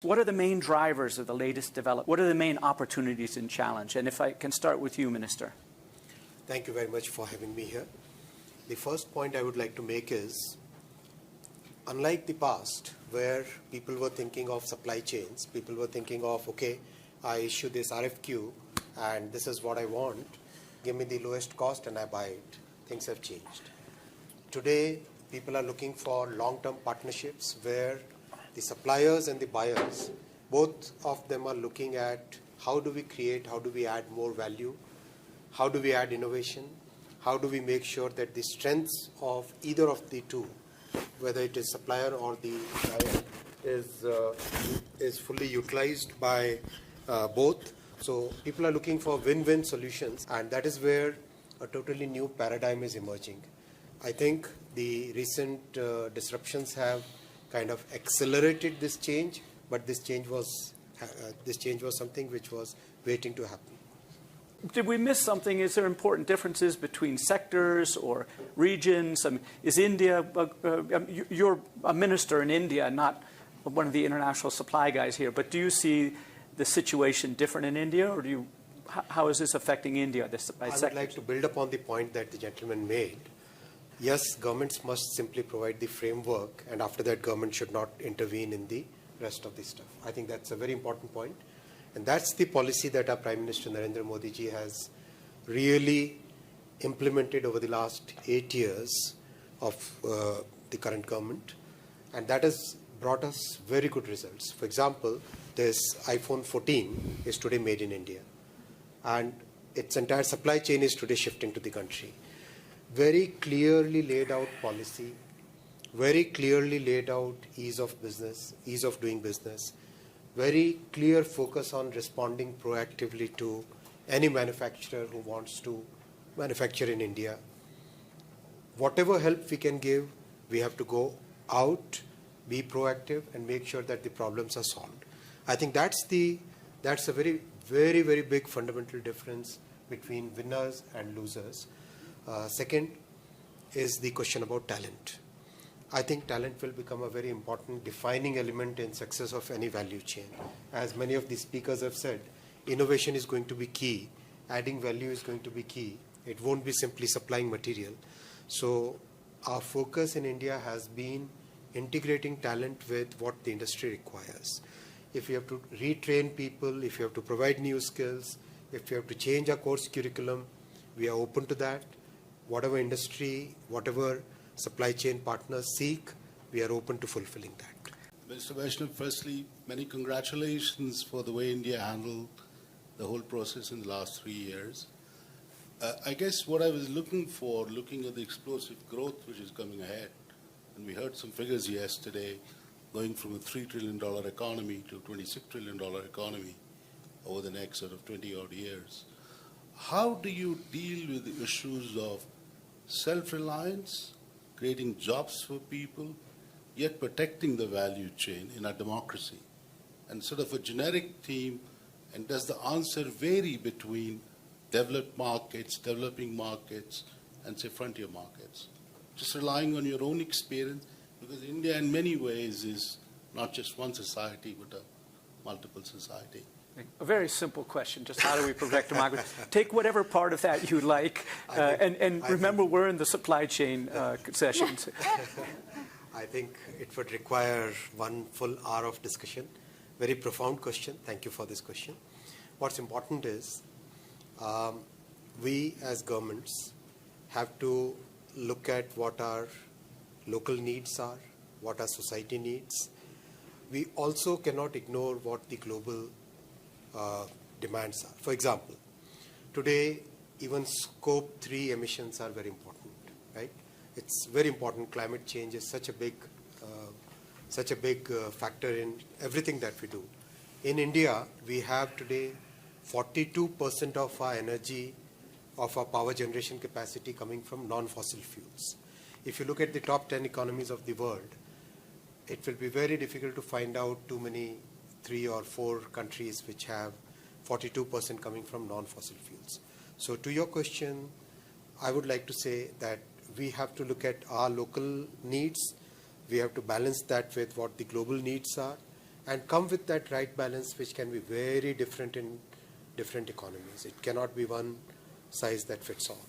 What are the main drivers of the latest development? What are the main opportunities and challenge? And if I can start with you, Minister. Thank you very much for having me here. The first point I would like to make is, unlike the past, where people were thinking of supply chains, people were thinking of, okay, I issue this RFQ and this is what I want, give me the lowest cost and I buy it. Things have changed. Today, people are looking for long-term partnerships where the suppliers and the buyers, both of them are looking at how do we create, how do we add more value, how do we add innovation, how do we make sure that the strengths of either of the two, whether it is supplier or the buyer, is fully utilized by both. So people are looking for win-win solutions, and that is where a totally new paradigm is emerging. I think the recent disruptions have kind of accelerated this change, but this change was something which was waiting to happen. Did we miss something? Is there important differences between sectors or regions? I mean, is India, you're a minister in India, not one of the international supply guys here, but do you see the situation different in India, or how is this affecting India? I would like to build upon the point that the gentleman made. Yes, governments must simply provide the framework, and after that, government should not intervene in the rest of the stuff. I think that's a very important point. And that's the policy that our Prime Minister Narendra Modi ji has really implemented over the last 8 years of the current government. And that has brought us very good results. For example, this iPhone 14 is today made in India. And its entire supply chain is today shifting to the country. Very clearly laid out policy, very clearly laid out ease of business, ease of doing business, very clear focus on responding proactively to any manufacturer who wants to manufacture in India. Whatever help we can give, we have to go out, be proactive, and make sure that the problems are solved. I think that's a very, very, very big fundamental difference between winners and losers. Second is the question about talent. I think talent will become a very important defining element in success of any value chain. As many of the speakers have said, innovation is going to be key, adding value is going to be key. It won't be simply supplying material. So our focus in India has been integrating talent with what the industry requires. If you have to retrain people, if you have to provide new skills, if you have to change our course curriculum, we are open to that. Whatever industry, whatever supply chain partners seek, we are open to fulfilling that. Mr. Vaishnaw, firstly, many congratulations for the way India handled the whole process in the last 3 years. I guess what I was looking at the explosive growth which is coming ahead, and we heard some figures yesterday, going from a $3 trillion economy to a $26 trillion economy over the next sort of 20-odd years. How do you deal with the issues of self-reliance, creating jobs for people, yet protecting the value chain in our democracy? And sort of a generic theme, and does the answer vary between developed markets, developing markets, and say frontier markets? Just relying on your own experience, because India in many ways is not just one society, but a multiple society. A very simple question, just how do we protect democracy? Take whatever part of that you like, and remember we're in the supply chain sessions. I think it would require one full hour of discussion. Very profound question. Thank you for this question. What's important is we as governments have to look at what our local needs are, what our society needs. We also cannot ignore what the global demands are. For example, today even scope 3 emissions are very important, right? It's very important. Climate change is such a big factor in everything that we do. In India, we have today 42% of our energy, of our power generation capacity coming from non-fossil fuels. If you look at the top 10 economies of the world, it will be very difficult to find out too many 3 or 4 countries which have 42% coming from non-fossil fuels. So to your question, I would like to say that we have to look at our local needs. We have to balance that with what the global needs are. and come with that right balance, which can be very different in different economies. It cannot be one size that fits all.